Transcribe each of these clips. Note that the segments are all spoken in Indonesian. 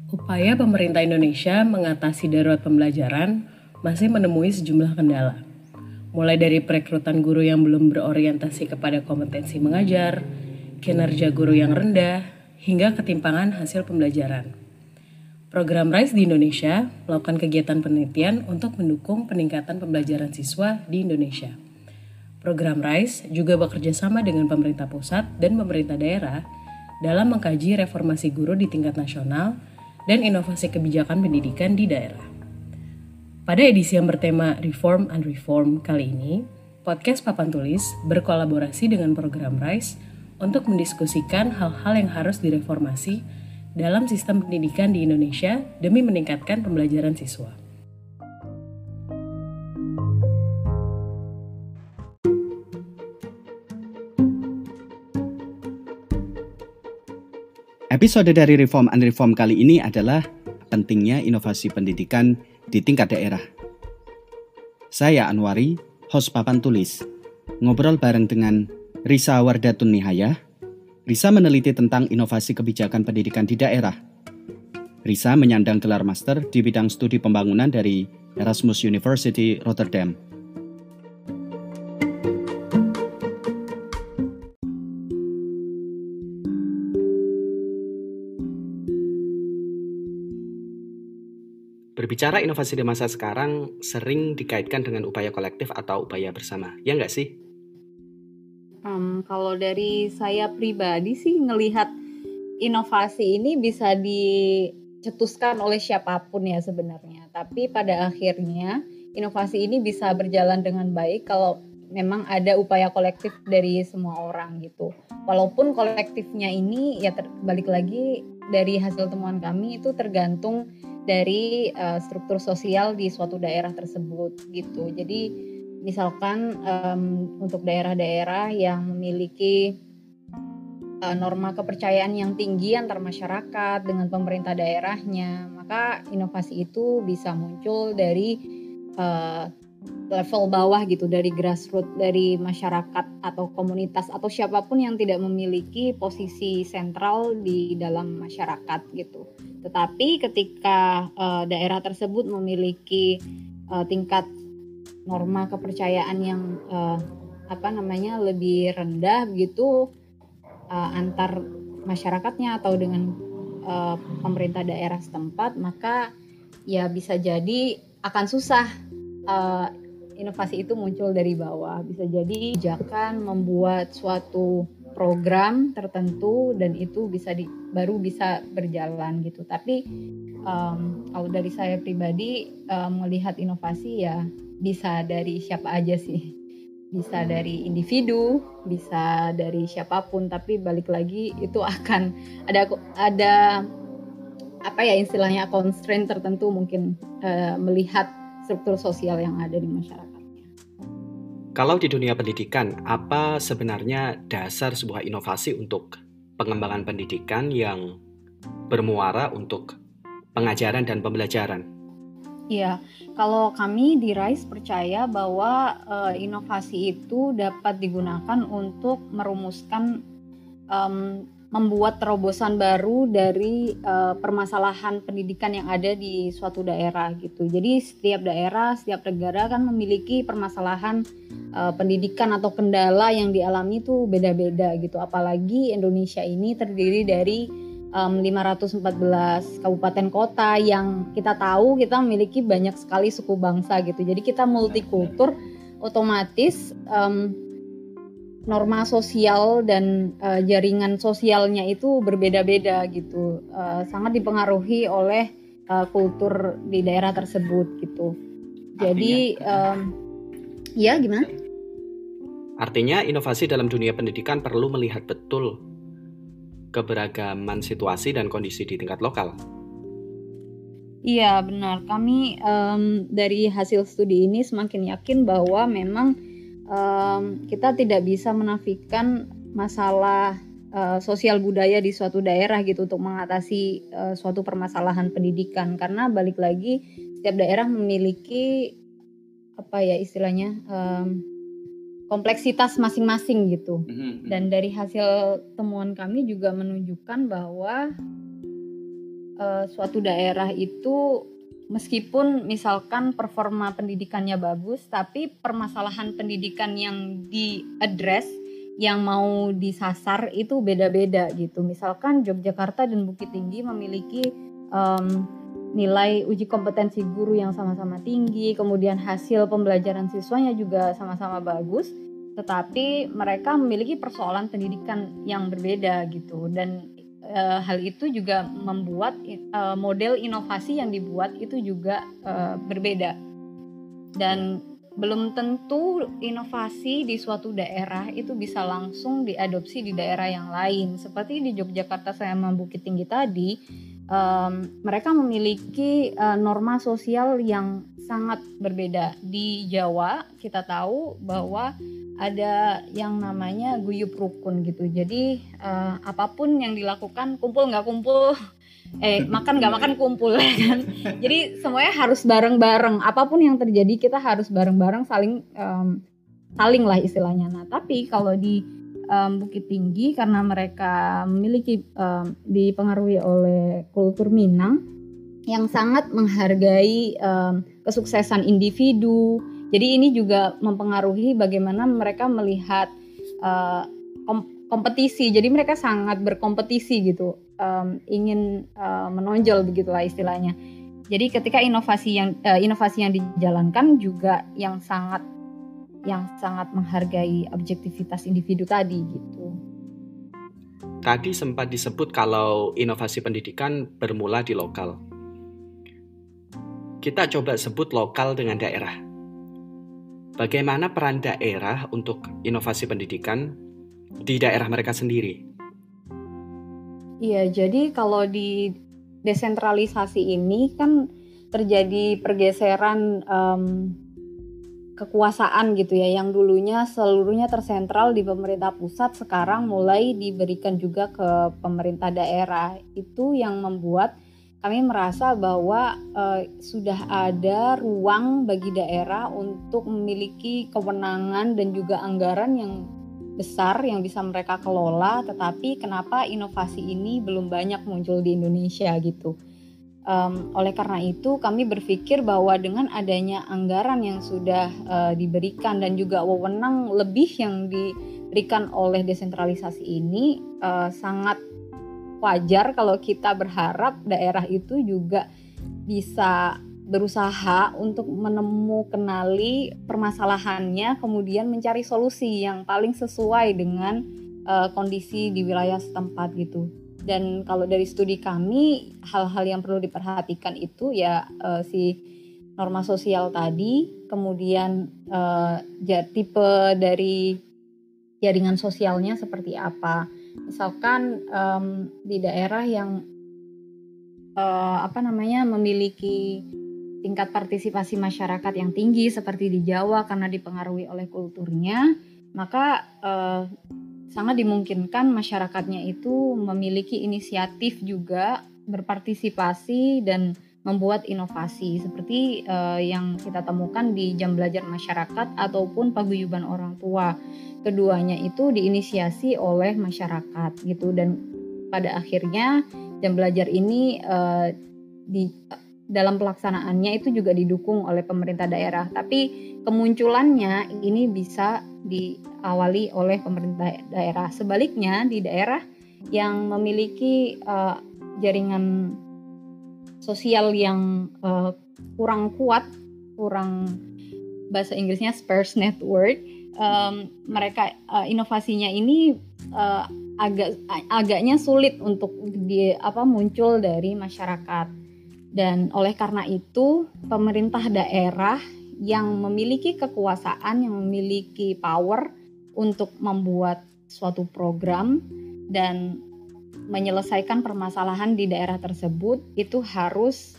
Upaya pemerintah Indonesia mengatasi darurat pembelajaran masih menemui sejumlah kendala. Mulai dari perekrutan guru yang belum berorientasi kepada kompetensi mengajar, kinerja guru yang rendah, hingga ketimpangan hasil pembelajaran. Program RISE di Indonesia melakukan kegiatan penelitian untuk mendukung peningkatan pembelajaran siswa di Indonesia. Program RISE juga bekerja sama dengan pemerintah pusat dan pemerintah daerah dalam mengkaji reformasi guru di tingkat nasional dan inovasi kebijakan pendidikan di daerah. Pada edisi yang bertema Reform and Reform kali ini, podcast Papan Tulis berkolaborasi dengan program RISE untuk mendiskusikan hal-hal yang harus direformasi dalam sistem pendidikan di Indonesia demi meningkatkan pembelajaran siswa. Episode dari Reform and Reform kali ini adalah pentingnya inovasi pendidikan di tingkat daerah. Saya Anwari, host Papan Tulis, ngobrol bareng dengan Risa Wardatun Nihaya. Risa meneliti tentang inovasi kebijakan pendidikan di daerah. Risa menyandang gelar master di bidang studi pembangunan dari Erasmus University Rotterdam. Berbicara inovasi di masa sekarang sering dikaitkan dengan upaya kolektif atau upaya bersama, ya nggak sih? Kalau dari saya pribadi sih ngelihat inovasi ini bisa dicetuskan oleh siapapun ya sebenarnya. Tapi pada akhirnya inovasi ini bisa berjalan dengan baik kalau memang ada upaya kolektif dari semua orang gitu. Walaupun kolektifnya ini ya balik lagi dari hasil temuan kami itu tergantung dari struktur sosial di suatu daerah tersebut gitu. Jadi misalkan untuk daerah-daerah yang memiliki norma kepercayaan yang tinggi antar masyarakat dengan pemerintah daerahnya, maka inovasi itu bisa muncul dari level bawah gitu, dari grassroots, dari masyarakat atau komunitas atau siapapun yang tidak memiliki posisi sentral di dalam masyarakat gitu. Tetapi ketika daerah tersebut memiliki tingkat norma kepercayaan yang lebih rendah gitu antar masyarakatnya atau dengan pemerintah daerah setempat, maka ya bisa jadi akan susah inovasi itu muncul dari bawah. Bisa jadi kebijakan membuat suatu program tertentu dan itu baru bisa berjalan gitu. Tapi kalau dari saya pribadi melihat inovasi ya bisa dari siapa aja sih. Bisa dari individu, bisa dari siapapun, tapi balik lagi itu akan ada istilahnya constraint tertentu mungkin melihat struktur sosial yang ada di masyarakatnya. Kalau di dunia pendidikan, apa sebenarnya dasar sebuah inovasi untuk pengembangan pendidikan yang bermuara untuk pengajaran dan pembelajaran? Iya, kalau kami di RISE percaya bahwa inovasi itu dapat digunakan untuk merumuskan membuat terobosan baru dari permasalahan pendidikan yang ada di suatu daerah gitu. Jadi setiap daerah, setiap negara kan memiliki permasalahan pendidikan atau kendala yang dialami itu beda-beda gitu. Apalagi Indonesia ini terdiri dari 514 kabupaten kota yang kita tahu kita memiliki banyak sekali suku bangsa gitu. Jadi kita multikultur, otomatis norma sosial dan jaringan sosialnya itu berbeda-beda gitu. Sangat dipengaruhi oleh kultur di daerah tersebut gitu. Jadi ya gimana? Artinya inovasi dalam dunia pendidikan perlu melihat betul keberagaman situasi dan kondisi di tingkat lokal. Iya benar, kami dari hasil studi ini semakin yakin bahwa memang kita tidak bisa menafikan masalah sosial budaya di suatu daerah gitu untuk mengatasi suatu permasalahan pendidikan, karena balik lagi setiap daerah memiliki kompleksitas masing-masing gitu. Dan dari hasil temuan kami juga menunjukkan bahwa suatu daerah itu meskipun misalkan performa pendidikannya bagus, tapi permasalahan pendidikan yang di-address, yang mau disasar itu beda-beda gitu. Misalkan Yogyakarta dan Bukit Tinggi memiliki nilai uji kompetensi guru yang sama-sama tinggi, kemudian hasil pembelajaran siswanya juga sama-sama bagus, tetapi mereka memiliki persoalan pendidikan yang berbeda gitu. Dan hal itu juga membuat model inovasi yang dibuat itu juga berbeda. Dan belum tentu inovasi di suatu daerah itu bisa langsung diadopsi di daerah yang lain. Seperti di Yogyakarta sama Bukit Tinggi tadi, mereka memiliki norma sosial yang sangat berbeda. Di Jawa kita tahu bahwa ada yang namanya guyub rukun gitu. Jadi apapun yang dilakukan, kumpul nggak kumpul, makan nggak makan kumpul kan. Jadi semuanya harus bareng-bareng. Apapun yang terjadi kita harus bareng-bareng, saling lah istilahnya. Nah tapi kalau di Bukit Tinggi, karena mereka memiliki dipengaruhi oleh kultur Minang yang sangat menghargai kesuksesan individu. Jadi ini juga mempengaruhi bagaimana mereka melihat kompetisi. Jadi mereka sangat berkompetisi gitu, ingin menonjol begitulah istilahnya. Jadi ketika inovasi yang dijalankan juga yang sangat menghargai objektivitas individu tadi gitu. Tadi sempat disebut kalau inovasi pendidikan bermula di lokal. Kita coba sebut lokal dengan daerah. Bagaimana peran daerah untuk inovasi pendidikan di daerah mereka sendiri? Iya, jadi kalau di desentralisasi ini kan terjadi pergeseran kekuasaan gitu ya, yang dulunya seluruhnya tersentral di pemerintah pusat, sekarang mulai diberikan juga ke pemerintah daerah. Itu yang membuat kami merasa bahwa sudah ada ruang bagi daerah untuk memiliki kewenangan dan juga anggaran yang besar yang bisa mereka kelola, tetapi kenapa inovasi ini belum banyak muncul di Indonesia gitu. Oleh karena itu kami berpikir bahwa dengan adanya anggaran yang sudah diberikan dan juga wewenang lebih yang diberikan oleh desentralisasi ini, sangat wajar kalau kita berharap daerah itu juga bisa berusaha untuk kenali permasalahannya, kemudian mencari solusi yang paling sesuai dengan kondisi di wilayah setempat gitu. Dan kalau dari studi kami, hal-hal yang perlu diperhatikan itu ya si norma sosial tadi, kemudian tipe dari jaringan sosialnya seperti apa. Misalkan di daerah yang memiliki tingkat partisipasi masyarakat yang tinggi seperti di Jawa karena dipengaruhi oleh kulturnya, maka sangat dimungkinkan masyarakatnya itu memiliki inisiatif juga berpartisipasi dan membuat inovasi seperti yang kita temukan di jam belajar masyarakat ataupun paguyuban orang tua. Keduanya itu diinisiasi oleh masyarakat gitu, dan pada akhirnya jam belajar ini dalam pelaksanaannya itu juga didukung oleh pemerintah daerah. Tapi kemunculannya ini bisa diawali oleh pemerintah daerah. Sebaliknya di daerah yang memiliki jaringan sosial yang kurang kuat, bahasa Inggrisnya sparse network, mereka inovasinya ini agaknya sulit untuk muncul dari masyarakat. Dan oleh karena itu pemerintah daerah yang memiliki kekuasaan, yang memiliki power untuk membuat suatu program dan menyelesaikan permasalahan di daerah tersebut itu harus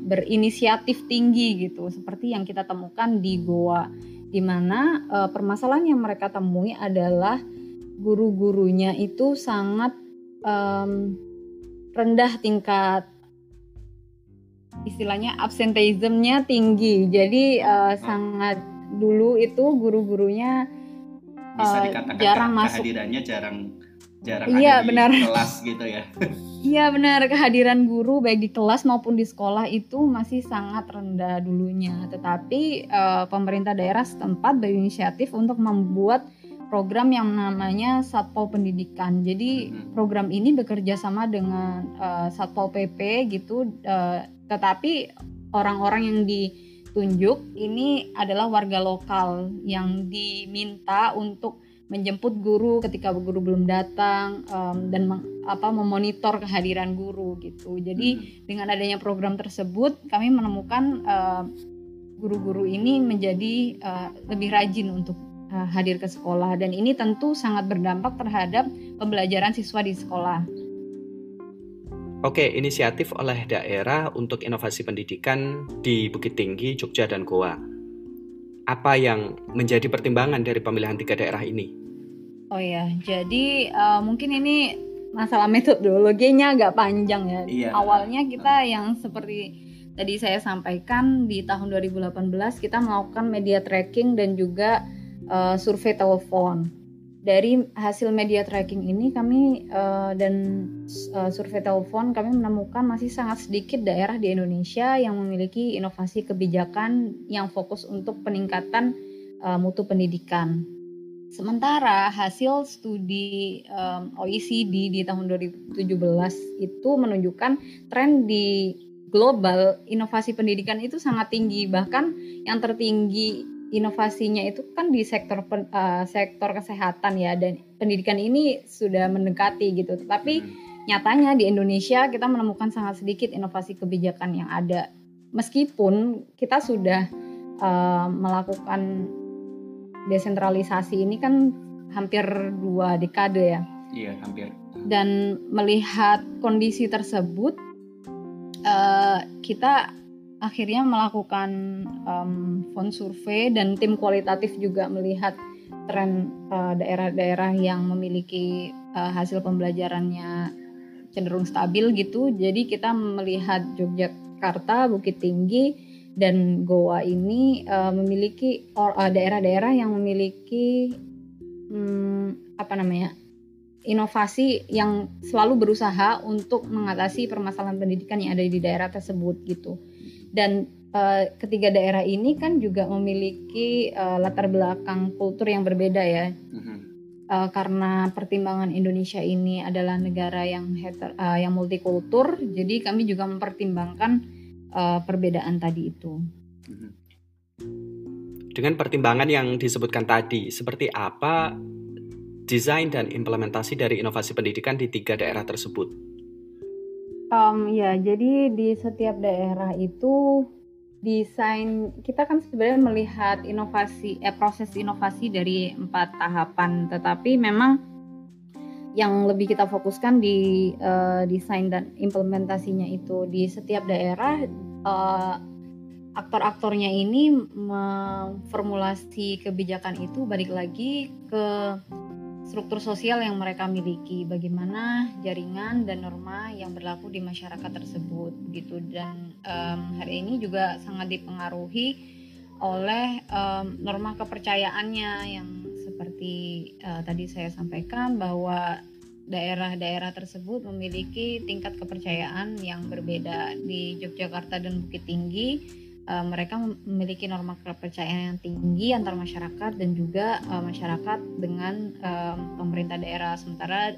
berinisiatif tinggi gitu, seperti yang kita temukan di Goa, di mana permasalahan yang mereka temui adalah guru-gurunya itu sangat rendah tingkat, istilahnya absenteismnya tinggi. Jadi sangat dulu itu guru-gurunya bisa dikatakan jarang masuk. Kehadirannya jarang jarang Iya, ada di benar. kelas gitu ya. Iya benar, kehadiran guru baik di kelas maupun di sekolah itu masih sangat rendah dulunya. Tetapi pemerintah daerah setempat berinisiatif untuk membuat program yang namanya Satpol Pendidikan. Jadi program ini bekerja sama dengan Satpol PP gitu, tetapi orang-orang yang ditunjuk ini adalah warga lokal yang diminta untuk menjemput guru ketika guru belum datang, dan memonitor kehadiran guru gitu. Jadi dengan adanya program tersebut kami menemukan guru-guru ini menjadi lebih rajin untuk hadir ke sekolah, dan ini tentu sangat berdampak terhadap pembelajaran siswa di sekolah. Oke, inisiatif oleh daerah untuk inovasi pendidikan di Bukit Tinggi, Jogja, dan Goa. Apa yang menjadi pertimbangan dari pemilihan 3 daerah ini? Oh ya, jadi mungkin ini masalah metodologinya agak panjang ya. Iya. Awalnya kita yang seperti tadi saya sampaikan, di tahun 2018 kita melakukan media tracking dan juga survei telepon. Dari hasil media tracking ini kami dan survei telepon, kami menemukan masih sangat sedikit daerah di Indonesia yang memiliki inovasi kebijakan yang fokus untuk peningkatan mutu pendidikan. Sementara hasil studi OECD di tahun 2017 itu menunjukkan tren di global inovasi pendidikan itu sangat tinggi, bahkan yang tertinggi inovasinya itu kan di sektor kesehatan ya, dan pendidikan ini sudah mendekati gitu. Tetapi nyatanya di Indonesia kita menemukan sangat sedikit inovasi kebijakan yang ada, meskipun kita sudah melakukan desentralisasi ini kan hampir 2 dekade ya. Iya, hampir. Dan melihat kondisi tersebut, kita akhirnya melakukan font survei, dan tim kualitatif juga melihat tren daerah-daerah yang memiliki hasil pembelajarannya cenderung stabil gitu. Jadi kita melihat Yogyakarta, Bukit Tinggi, dan Goa ini memiliki daerah-daerah yang memiliki inovasi yang selalu berusaha untuk mengatasi permasalahan pendidikan yang ada di daerah tersebut gitu. Dan ketiga daerah ini kan juga memiliki latar belakang kultur yang berbeda ya. Karena pertimbangan Indonesia ini adalah negara yang multikultur, jadi kami juga mempertimbangkan perbedaan tadi itu. Dengan pertimbangan yang disebutkan tadi, seperti apa desain dan implementasi dari inovasi pendidikan di 3 daerah tersebut? Ya, jadi di setiap daerah itu desain kita kan sebenarnya melihat proses inovasi dari 4 tahapan, tetapi memang yang lebih kita fokuskan di desain dan implementasinya itu di setiap daerah. Aktor-aktornya ini memformulasi kebijakan itu balik lagi ke struktur sosial yang mereka miliki, bagaimana jaringan dan norma yang berlaku di masyarakat tersebut gitu. Dan hari ini juga sangat dipengaruhi oleh norma kepercayaannya yang seperti tadi saya sampaikan, bahwa daerah-daerah tersebut memiliki tingkat kepercayaan yang berbeda. Di Yogyakarta dan Bukit Tinggi mereka memiliki norma kepercayaan yang tinggi antar masyarakat dan juga masyarakat dengan pemerintah daerah. Sementara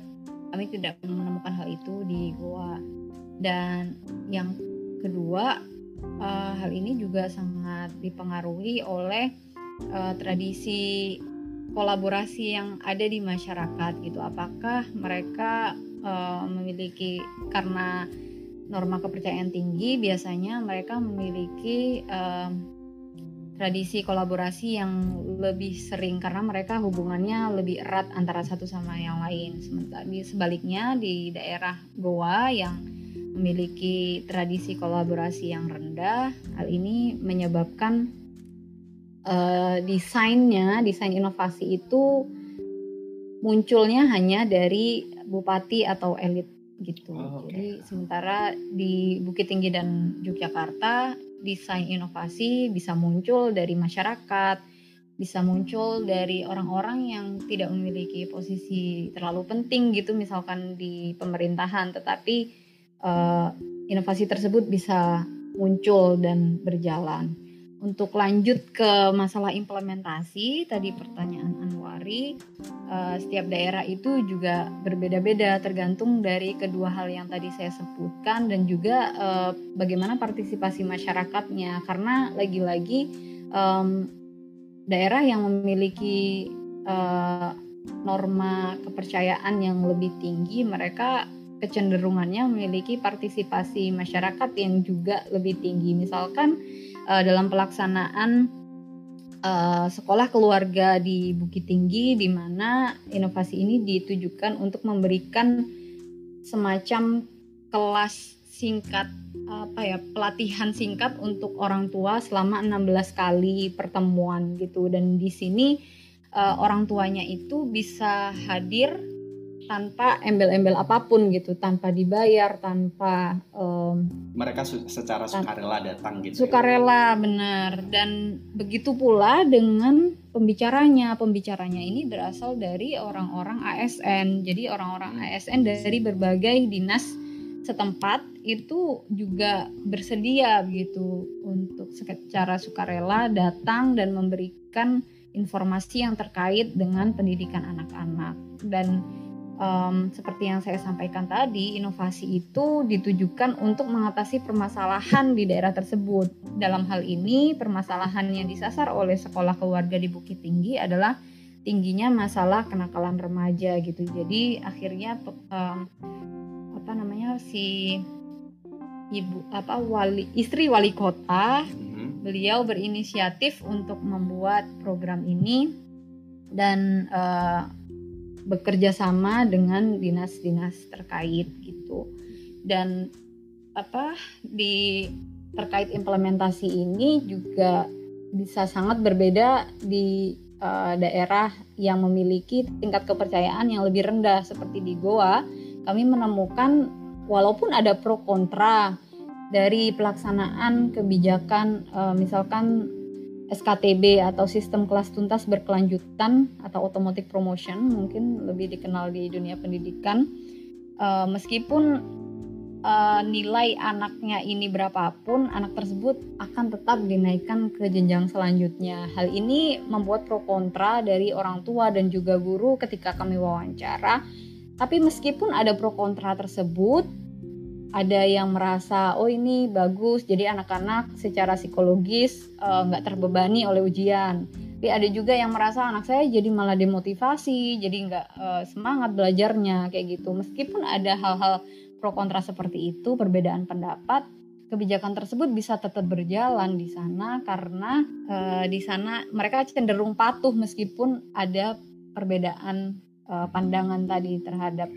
kami tidak menemukan hal itu di Goa. Dan yang kedua, hal ini juga sangat dipengaruhi oleh tradisi kolaborasi yang ada di masyarakat gitu. Apakah mereka memiliki, karena norma kepercayaan tinggi, biasanya mereka memiliki tradisi kolaborasi yang lebih sering karena mereka hubungannya lebih erat antara satu sama yang lain. Sementara sebaliknya di daerah Goa yang memiliki tradisi kolaborasi yang rendah, hal ini menyebabkan desain inovasi itu munculnya hanya dari bupati atau elit gitu. Jadi sementara di Bukit Tinggi dan Yogyakarta desain inovasi bisa muncul dari masyarakat, bisa muncul dari orang-orang yang tidak memiliki posisi terlalu penting gitu, misalkan di pemerintahan, tetapi inovasi tersebut bisa muncul dan berjalan. Untuk lanjut ke masalah implementasi, tadi pertanyaan Anwari, setiap daerah itu juga berbeda-beda tergantung dari kedua hal yang tadi saya sebutkan, dan juga bagaimana partisipasi masyarakatnya, karena lagi-lagi daerah yang memiliki norma kepercayaan yang lebih tinggi, mereka kecenderungannya memiliki partisipasi masyarakat yang juga lebih tinggi. Misalkan dalam pelaksanaan sekolah keluarga di Bukit Tinggi, di mana inovasi ini ditujukan untuk memberikan semacam kelas singkat, pelatihan singkat untuk orang tua selama 16 kali pertemuan gitu, dan di sini orang tuanya itu bisa hadir tanpa embel-embel apapun gitu, tanpa dibayar, tanpa mereka secara sukarela datang gitu. Sukarela, benar. Dan begitu pula dengan pembicaranya ini berasal dari orang-orang ASN. Jadi orang-orang ASN dari berbagai dinas setempat itu juga bersedia gitu untuk secara sukarela datang dan memberikan informasi yang terkait dengan pendidikan anak-anak. Dan seperti yang saya sampaikan tadi, inovasi itu ditujukan untuk mengatasi permasalahan di daerah tersebut. Dalam hal ini, permasalahan yang disasar oleh sekolah keluarga di Bukit Tinggi adalah tingginya masalah kenakalan remaja gitu. Jadi akhirnya istri wali kota, beliau berinisiatif untuk membuat program ini dan bekerja sama dengan dinas-dinas terkait gitu. Dan terkait implementasi ini juga bisa sangat berbeda di daerah yang memiliki tingkat kepercayaan yang lebih rendah. Seperti di Goa, kami menemukan walaupun ada pro kontra dari pelaksanaan kebijakan misalkan SKTB atau sistem kelas tuntas berkelanjutan atau automatic promotion, mungkin lebih dikenal di dunia pendidikan, meskipun nilai anaknya ini berapapun, anak tersebut akan tetap dinaikkan ke jenjang selanjutnya. Hal ini membuat pro kontra dari orang tua dan juga guru ketika kami wawancara. Tapi meskipun ada pro kontra tersebut, ada yang merasa ini bagus, jadi anak-anak secara psikologis nggak terbebani oleh ujian. Tapi ada juga yang merasa anak saya jadi malah demotivasi, jadi nggak semangat belajarnya kayak gitu. Meskipun ada hal-hal pro kontra seperti itu, perbedaan pendapat, kebijakan tersebut bisa tetap berjalan di sana karena di sana mereka cenderung patuh meskipun ada perbedaan pandangan tadi terhadap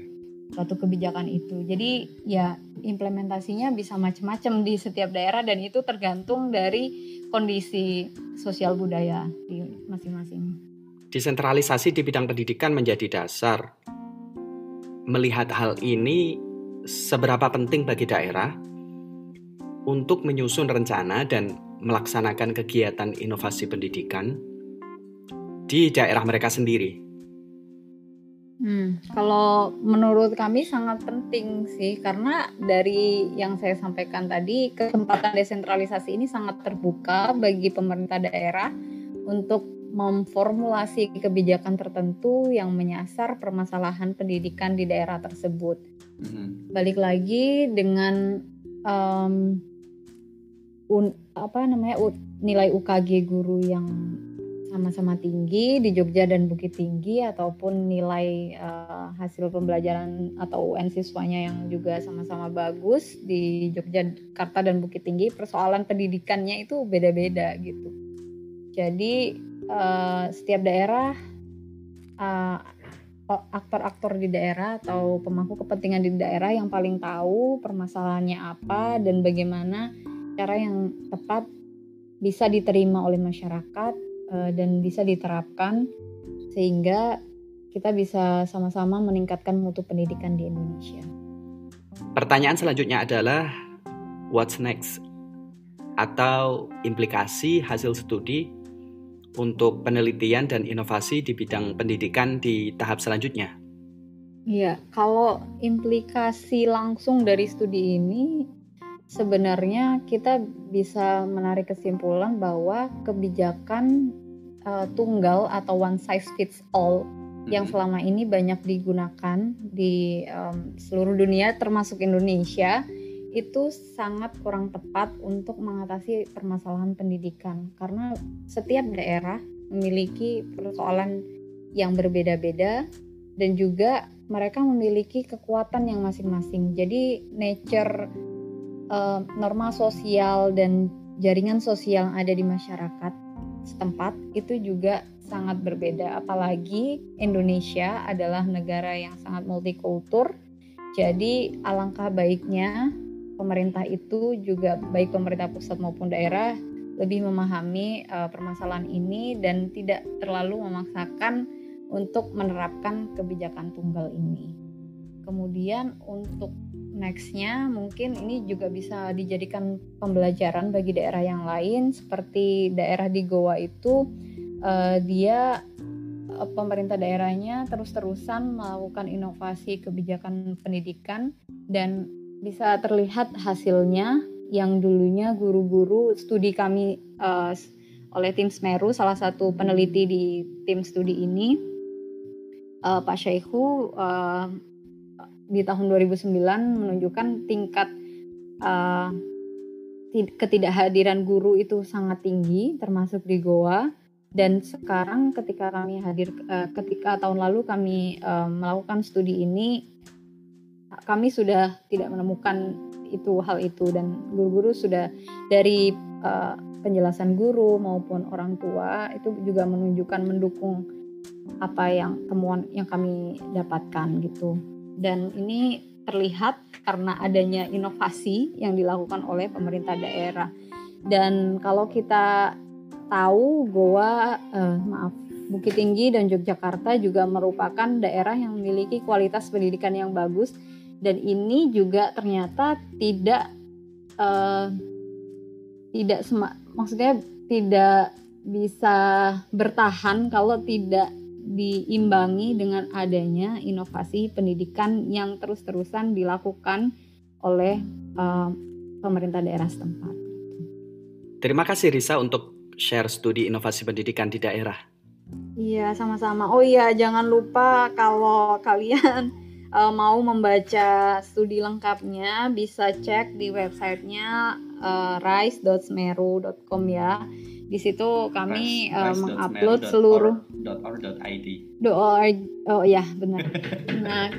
suatu kebijakan itu. Jadi ya implementasinya bisa macam-macam di setiap daerah dan itu tergantung dari kondisi sosial budaya di masing-masing. Desentralisasi di bidang pendidikan menjadi dasar. Melihat hal ini, seberapa penting bagi daerah untuk menyusun rencana dan melaksanakan kegiatan inovasi pendidikan di daerah mereka sendiri? Kalau menurut kami sangat penting sih, karena dari yang saya sampaikan tadi, kesempatan desentralisasi ini sangat terbuka bagi pemerintah daerah untuk memformulasi kebijakan tertentu yang menyasar permasalahan pendidikan di daerah tersebut. Balik lagi dengan nilai UKG guru yang sama-sama tinggi di Jogja dan Bukit Tinggi, ataupun nilai hasil pembelajaran atau UN siswanya yang juga sama-sama bagus di Yogyakarta dan Bukit Tinggi, persoalan pendidikannya itu beda-beda gitu. Jadi setiap daerah, aktor-aktor di daerah atau pemangku kepentingan di daerah yang paling tahu permasalahannya apa dan bagaimana cara yang tepat bisa diterima oleh masyarakat dan bisa diterapkan sehingga kita bisa sama-sama meningkatkan mutu pendidikan di Indonesia. Pertanyaan selanjutnya adalah what's next atau implikasi hasil studi untuk penelitian dan inovasi di bidang pendidikan di tahap selanjutnya? Iya, kalau implikasi langsung dari studi ini, sebenarnya kita bisa menarik kesimpulan bahwa kebijakan tunggal atau one size fits all yang selama ini banyak digunakan di seluruh dunia termasuk Indonesia itu sangat kurang tepat untuk mengatasi permasalahan pendidikan, karena setiap daerah memiliki persoalan yang berbeda-beda dan juga mereka memiliki kekuatan yang masing-masing. Jadi nature norma sosial dan jaringan sosial yang ada di masyarakat setempat itu juga sangat berbeda. Apalagi Indonesia adalah negara yang sangat multikultur. Jadi alangkah baiknya pemerintah itu juga, baik pemerintah pusat maupun daerah, lebih memahami permasalahan ini dan tidak terlalu memaksakan untuk menerapkan kebijakan tunggal ini. Kemudian untuk nextnya mungkin ini juga bisa dijadikan pembelajaran bagi daerah yang lain, seperti daerah di Goa itu pemerintah daerahnya terus-terusan melakukan inovasi kebijakan pendidikan dan bisa terlihat hasilnya. Yang dulunya guru-guru studi kami oleh tim Semeru, salah satu peneliti di tim studi ini, Pak Syaihu, di tahun 2009 menunjukkan tingkat ketidakhadiran guru itu sangat tinggi termasuk di Goa. Dan sekarang ketika tahun lalu kami melakukan studi ini, kami sudah tidak menemukan hal itu, dan guru-guru sudah dari penjelasan guru maupun orang tua itu juga mendukung apa yang temuan yang kami dapatkan gitu. Dan ini terlihat karena adanya inovasi yang dilakukan oleh pemerintah daerah. Dan kalau kita tahu Bukit Tinggi dan Yogyakarta juga merupakan daerah yang memiliki kualitas pendidikan yang bagus, dan ini juga ternyata tidak bisa bertahan kalau tidak diimbangi dengan adanya inovasi pendidikan yang terus-terusan dilakukan oleh pemerintah daerah setempat. Terima kasih Risa untuk share studi inovasi pendidikan di daerah. Iya, sama-sama. Oh iya, jangan lupa kalau kalian mau membaca studi lengkapnya bisa cek di websitenya rise.semeru.com ya. Di situ kami mengupload seluruh Oh ya, benar. Nah,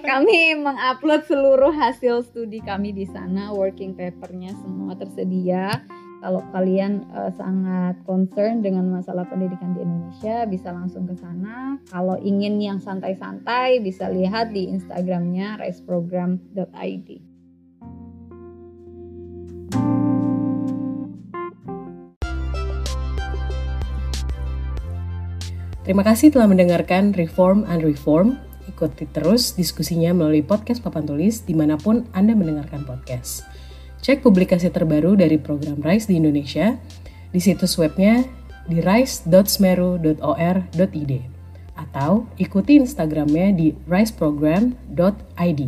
kami mengupload seluruh hasil studi kami di sana, working papernya semua tersedia. Kalau kalian sangat concern dengan masalah pendidikan di Indonesia, bisa langsung ke sana. Kalau ingin yang santai-santai, bisa lihat di Instagramnya riseprogram.id. Terima kasih telah mendengarkan Reform and Reform. Ikuti terus diskusinya melalui podcast Papan Tulis dimanapun Anda mendengarkan podcast. Cek publikasi terbaru dari program RISE di Indonesia di situs webnya di rise.semeru.or.id atau ikuti Instagramnya di riseprogram.id.